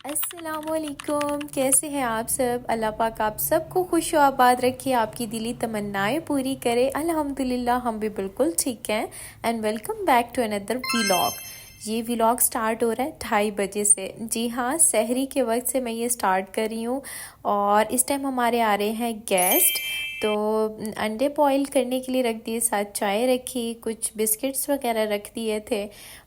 अस्सलामुअलैकुम, कैसे हैं आप सब। अल्लाह पाक आप सबको खुश आबाद रखे, आपकी दिली तमन्नाएं पूरी करे। अल्हम्दुलिल्लाह हम भी बिल्कुल ठीक हैं। And welcome back to another vlog. ये व्लॉग स्टार्ट हो रहा है 2:30 बजे से। जी हाँ, सहरी के वक्त से मैं ये स्टार्ट कर रही हूँ। और इस टाइम हमारे आ रहे हैं गेस्ट, तो अंडे बॉईल करने के लिए रख दिए, साथ चाय रखी, कुछ बिस्किट्स वगैरह रख दिए थे।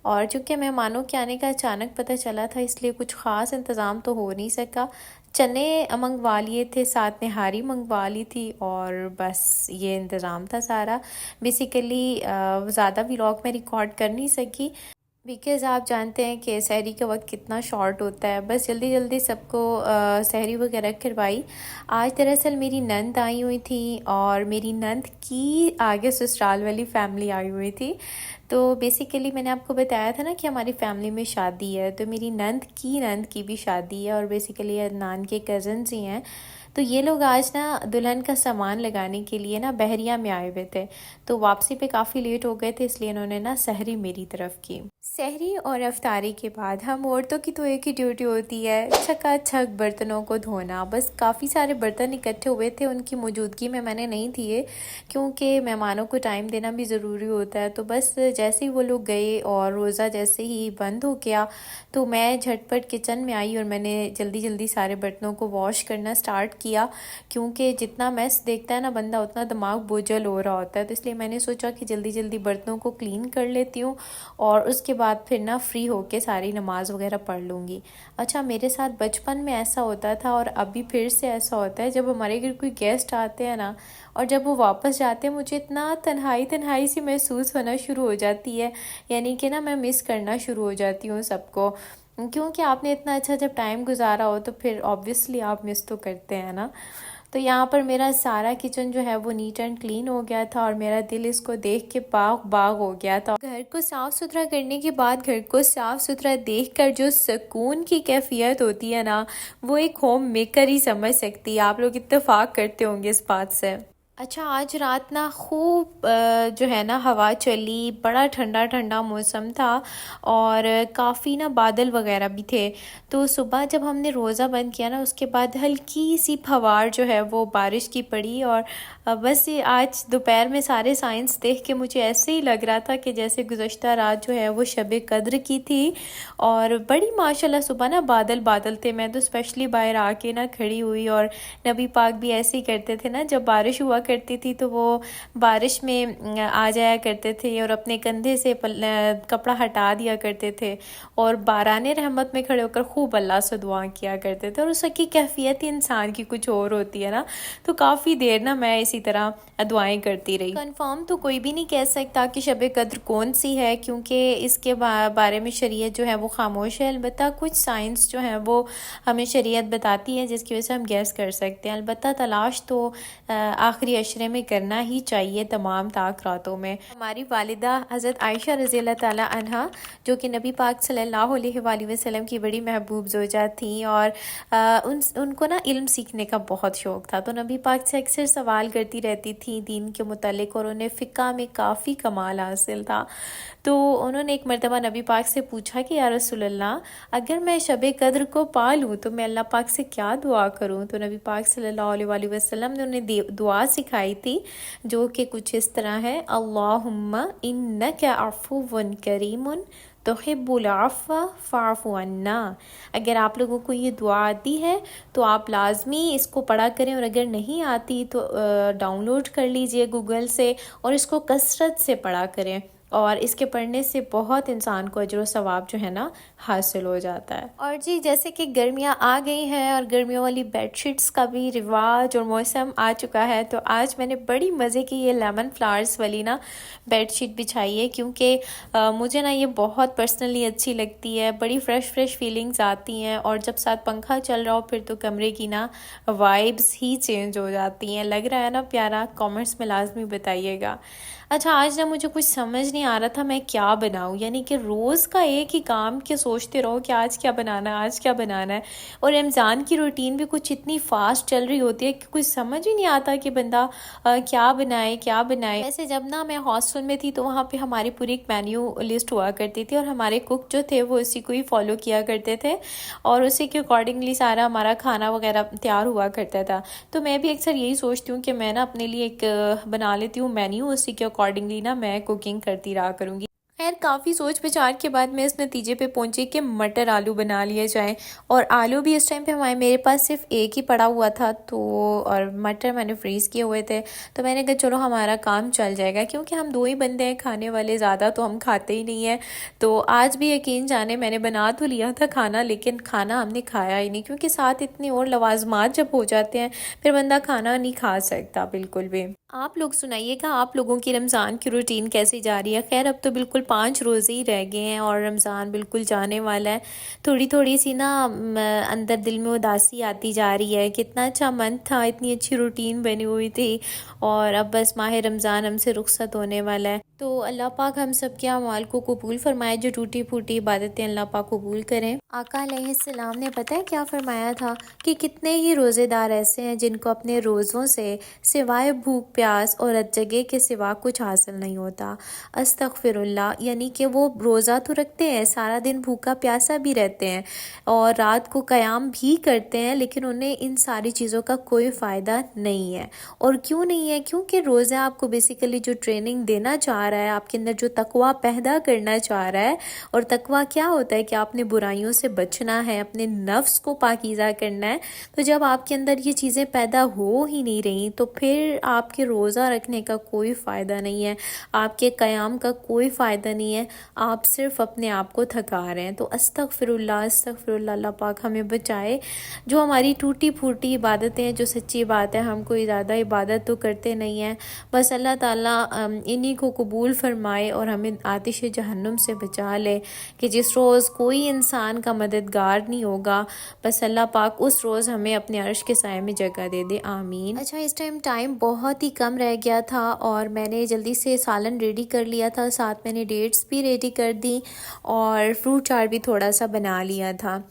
और चूँकि मेहमानों के आने का अचानक पता चला था, इसलिए कुछ ख़ास इंतज़ाम तो हो नहीं सका। चने मंगवा लिए थे, साथ निहारी मंगवा ली थी, और बस ये इंतज़ाम था सारा। बेसिकली ज़्यादा व्लॉग मैं रिकॉर्ड कर नहीं सकी, बिकॉज़ आप जानते हैं कि सहरी का वक्त कितना शॉर्ट होता है। बस जल्दी जल्दी सबको सहरी वगैरह करवाई। आज दरअसल मेरी नंद आई हुई थी, और मेरी नंद की आगे ससुराल वाली फैमिली आई हुई थी। तो बेसिकली मैंने आपको बताया था ना कि हमारी फैमिली में शादी है, तो मेरी नंद की भी शादी है, और बेसिकली अदनान के कज़न्स ही हैं। तो ये लोग आज ना दुल्हन का सामान लगाने के लिए ना बहरिया में आए हुए थे। तो वापसी पे काफ़ी लेट हो गए थे, इसलिए इन्होंने ना सहरी मेरी तरफ की। सहरी और अफ्तारी के बाद हम औरतों की तो एक ही ड्यूटी होती है, छकाछक बर्तनों को धोना। बस काफ़ी सारे बर्तन इकट्ठे हुए थे, उनकी मौजूदगी में मैंने नहीं दिए, क्योंकि मेहमानों को टाइम देना भी ज़रूरी होता है। तो बस जैसे ही वो लोग गए और रोज़ा जैसे ही बंद हो गया, तो मैं झटपट किचन में आई और मैंने जल्दी जल्दी सारे बर्तनों को वॉश करना स्टार्ट किया। क्योंकि जितना मैस देखता है ना बंदा, उतना दिमाग बोझल हो रहा होता है। तो इसलिए मैंने सोचा कि जल्दी जल्दी बर्तनों को क्लीन कर लेती हूँ, और उसके बाद फिर ना फ्री होके सारी नमाज़ वगैरह पढ़ लूँगी। अच्छा, मेरे साथ बचपन में ऐसा होता था, और अभी फिर से ऐसा होता है। जब हमारे घर कोई गेस्ट आते हैं ना, और जब वो वापस जाते हैं, मुझे इतना तन्हाई तन्हाई सी महसूस होना शुरू हो जाती है। यानी कि ना मैं मिस करना शुरू हो जाती हूँ सबको, क्योंकि आपने इतना अच्छा जब टाइम गुजारा हो, तो फिर ऑब्वियसली आप मिस तो करते हैं ना। तो यहाँ पर मेरा सारा किचन जो है वो नीट एंड क्लीन हो गया था, और मेरा दिल इसको देख के बाग बाग हो गया था। घर को साफ़ सुथरा करने के बाद घर को साफ़ सुथरा देखकर जो सुकून की कैफियत होती है ना, वो एक होम मेकर ही समझ सकती है। आप लोग इत्तेफाक करते होंगे इस बात से। अच्छा, आज रात ना खूब जो है ना हवा चली, बड़ा ठंडा ठंडा मौसम था, और काफ़ी ना बादल वगैरह भी थे। तो सुबह जब हमने रोज़ा बंद किया ना, उसके बाद हल्की सी फवार जो है वो बारिश की पड़ी। और बस ये आज दोपहर में सारे साइंस देख के मुझे ऐसे ही लग रहा था कि जैसे गुज़श्ता रात जो है वो शब कद्र की थी। और बड़ी माशाल्लाह सुबह ना बादल बादल थे। मैं तो स्पेशली बाहर आके ना खड़ी हुई, और नबी पाक भी ऐसे ही करते थे ना, जब बारिश हुआ करती थी तो वो बारिश में आ जाया करते थे, और अपने कंधे से कपड़ा हटा दिया करते थे, और बाराने रहमत में खड़े होकर खूब अल्लाह से दुआ किया करते थे। और उसकी कैफियत ही इंसान की कुछ और होती है ना। तो काफ़ी देर ना मैं इसी तरह दुआएं करती रही। कंफर्म तो कोई भी नहीं कह सकता कि शब कद्र कौन सी है, क्योंकि इसके बारे में शरीयत जो है वो खामोश है। अलबत्ता कुछ साइंस जो है वो हमें शरीयत बताती है, जिसकी वजह से हम गैस कर सकते हैं। अलबत्ता तलाश तो आखिरी अशरे में करना ही चाहिए, तमाम ताक रातों में। हमारी वालिदा हज़रत आयशा रज़ी अल्लाह ताला अन्हा, जो कि नबी पाक सल्लल्लाहु अलैहि वसल्लम की बड़ी महबूब ज़ौजा थी, और उनको ना इल्म सीखने का बहुत शौक़ था। तो नबी पाक से अक्सर सवाल करती रहती थी दीन के मुतालिक, और उन्हें फ़िक़्ह में काफ़ी कमाल हासिल था। तो उन्होंने एक मरतबा नबी पाक से पूछा कि या रसूलल्लाह, अगर मैं शब कद्र को पा लूँ तो मैं अल्लाह पाक से क्या दुआ करूँ। तो नबी पाक सल्लल्लाहु अलैहि वसल्लम ने उन्हें दुआ सिखाई थी, जो कि कुछ इस तरह है, अल्लाहुम्मा इन्नका अफ़ुव्वुन करीमुन तुहिब्बुल अफ़्व फ़अफ़ु अन्ना। अगर आप लोगों को ये दुआ आती है तो आप लाजमी इसको पढ़ा करें, और अगर नहीं आती तो डाउनलोड कर लीजिए गूगल से, और इसको कसरत से पढ़ा करें। और इसके पढ़ने से बहुत इंसान को अजर व सवाब जो है ना हासिल हो जाता है। और जी, जैसे कि गर्मियाँ आ गई हैं, और गर्मियों वाली बेडशीट्स का भी रिवाज और मौसम आ चुका है, तो आज मैंने बड़ी मज़े की ये लेमन फ्लावर्स वाली ना बेडशीट बिछाई है, क्योंकि मुझे ना ये बहुत पर्सनली अच्छी लगती है। बड़ी फ़्रेश फीलिंग्स आती हैं, और जब साथ पंखा चल रहा हो फिर तो कमरे की ना वाइब्स ही चेंज हो जाती हैं। लग रहा है ना प्यारा? कमेंट्स में लाजमी बताइएगा। अच्छा, आज ना मुझे कुछ समझ नहीं आ रहा था मैं क्या बनाऊँ, यानी कि रोज़ का एक ही काम के सोचते रहो कि आज क्या बनाना है, आज क्या बनाना है। और रमज़ान की रूटीन भी कुछ इतनी फ़ास्ट चल रही होती है कि कुछ समझ ही नहीं आता कि बंदा क्या बनाए क्या बनाए। वैसे जब ना मैं हॉस्टल में थी तो वहाँ पे हमारी पूरी एक मेन्यू लिस्ट हुआ करती थी और हमारे कुक जो थे वो उसी को ही फॉलो किया करते थे और उसी के अकॉर्डिंगली सारा हमारा खाना वगैरह तैयार हुआ करता था। तो मैं भी अक्सर यही सोचती हूँ कि मैं ना अपने लिए एक बना लेती हूँ मेन्यू, उसी के अकॉर्डिंगली ना मैं कुकिंग करती रहा करूँगी। खैर काफ़ी सोच विचार के बाद मैं इस नतीजे पे पहुंची कि मटर आलू बना लिए जाए। और आलू भी इस टाइम पे हमारे मेरे पास सिर्फ एक ही पड़ा हुआ था, तो और मटर मैंने फ्रीज़ किए हुए थे। तो मैंने कहा चलो हमारा काम चल जाएगा, क्योंकि हम दो ही बंदे हैं खाने वाले, ज़्यादा तो हम खाते ही नहीं हैं। तो आज भी यकीन जाने मैंने बना तो लिया था खाना, लेकिन खाना हमने खाया ही नहीं, क्योंकि साथ इतनी और लवाजमात जब हो जाते हैं फिर बंदा खाना नहीं खा सकता बिल्कुल भी। आप लोग सुनाइएगा, आप लोगों की रमज़ान की रूटीन कैसी जा रही है। खैर अब तो बिल्कुल 5 रोज़े ही रह गए हैं और रमज़ान बिल्कुल जाने वाला है। थोड़ी थोड़ी सी ना अंदर दिल में उदासी आती जा रही है। कितना अच्छा मन था, इतनी अच्छी रूटीन बनी हुई थी और अब बस माह रमज़ान हमसे रुखसत होने वाला है। तो अल्लाह पाक हम सब के अमाल को कबूल फरमाए, जो टूटी फूटी इबादतें अल्लाह पाक कबूल करें। आका अलैहिस्सलाम ने पता है क्या फरमाया था कि कितने ही रोज़ेदार ऐसे हैं जिनको अपने रोज़ों से सिवाय भूख प्यास और जगह के सिवा कुछ हासिल नहीं होता। अस्तगफिरुल्लाह, यानी कि वो रोज़ा तो रखते हैं, सारा दिन भूखा प्यासा भी रहते हैं और रात को क़याम भी करते हैं, लेकिन उन्हें इन सारी चीज़ों का कोई फ़ायदा नहीं है। और क्यों नहीं है? क्योंकि रोज़ा आपको बेसिकली जो ट्रेनिंग देना चाह रहा है, आपके अंदर जो तकवा पैदा करना चाह रहा है। और तकवा क्या होता है कि आपने बुराइयों से बचना है, अपने नफ्स को पाकीज़ा करना है। तो जब आपके अंदर ये चीज़ें पैदा हो ही नहीं रही तो फिर आपके रोज़ा रखने का कोई फ़ायदा नहीं है, आपके क़याम का कोई फ़ायदा नहीं है, आप सिर्फ अपने आप को थका रहे हैं। तो अस्तगफिरुल्लाह अस्तगफिरुल्लाह, अल्लाह पाक हमें बचाए। जो हमारी टूटी फूटी इबादतें हैं, जो सच्ची बात है हम कोई ज़्यादा इबादत तो करते नहीं हैं, बस अल्लाह ताला इन्हीं को कबूल फरमाए और हमें आतिश जहन्नुम से बचा ले कि जिस रोज़ कोई इंसान का मददगार नहीं होगा, बस अल्लाह पाक उस रोज़ हमें अपने अर्श के साए में जगह दे दे, आमीन। अच्छा, इस टाइम बहुत ही कम रह गया था और मैंने जल्दी से सालन रेडी कर लिया था, साथ मैंने डेट्स भी रेडी कर दी और फ्रूट चाट भी थोड़ा सा बना लिया था।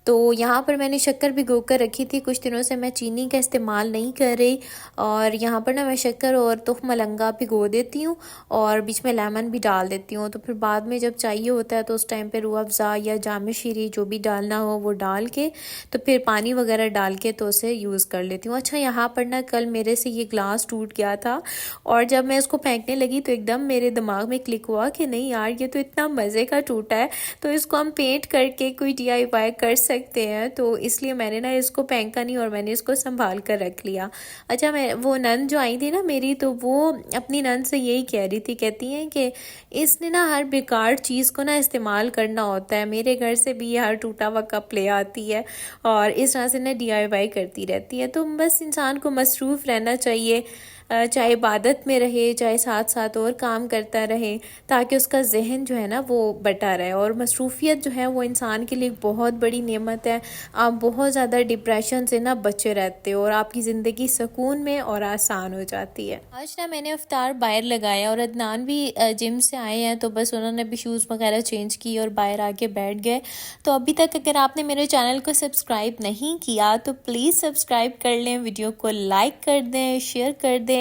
तो यहाँ पर मैंने शक्कर भिगो कर रखी थी, कुछ दिनों से मैं चीनी का इस्तेमाल नहीं कर रही और यहाँ पर ना मैं शक्कर और तुख मलंगा भिगो देती हूँ और बीच में लेमन भी डाल देती हूँ। तो फिर बाद में जब चाहिए होता है तो उस टाइम पे रूह अफ़ज़ा या जाम शीरी जो भी डालना हो वो डाल के तो फिर पानी वगैरह डाल के तो उसे यूज़ कर लेती हूँ। अच्छा, यहाँ पर ना कल मेरे से ये ग्लास टूट गया था और जब मैं इसको फेंकने लगी तो एकदम मेरे दिमाग में क्लिक हुआ कि नहीं यार, ये तो इतना मज़े का टूटा है, तो इसको हम पेंट करके कोई DIY कर सकते हैं। तो इसलिए मैंने ना इसको फेंका नहीं और मैंने इसको संभाल कर रख लिया। अच्छा, मैं वो नंद जो आई थी ना मेरी, तो वो अपनी नंद से यही कह रही थी, कहती हैं कि इसने ना हर बेकार चीज़ को ना इस्तेमाल करना होता है, मेरे घर से भी ये हर टूटा हुआ कप ले आती है और इस तरह से ना DIY करती रहती है। तो बस इंसान को मसरूफ़ रहना चाहिए, चाहे इबादत में रहे चाहे साथ साथ और काम करता रहे, ताकि उसका जहन जो है ना वो बटा रहे। और मसरूफियत जो है वो इंसान के लिए बहुत बड़ी नेमत है। आप बहुत ज़्यादा डिप्रेशन से ना बचे रहते हो और आपकी ज़िंदगी सुकून में और आसान हो जाती है। आज ना मैंने अफ्तार बाहर लगाया और अदनान भी जिम से आए हैं, तो बस उन्होंने भी शूज़ वगैरह चेंज किए और बाहर आके बैठ गए। तो अभी तक अगर आपने मेरे चैनल को सब्सक्राइब नहीं किया तो प्लीज़ सब्सक्राइब कर लें, वीडियो को लाइक कर दें, शेयर कर दें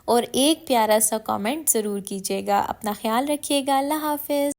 और एक प्यारा सा कमेंट ज़रूर कीजिएगा। अपना ख्याल रखिएगा। अल्लाह हाफ़िज़।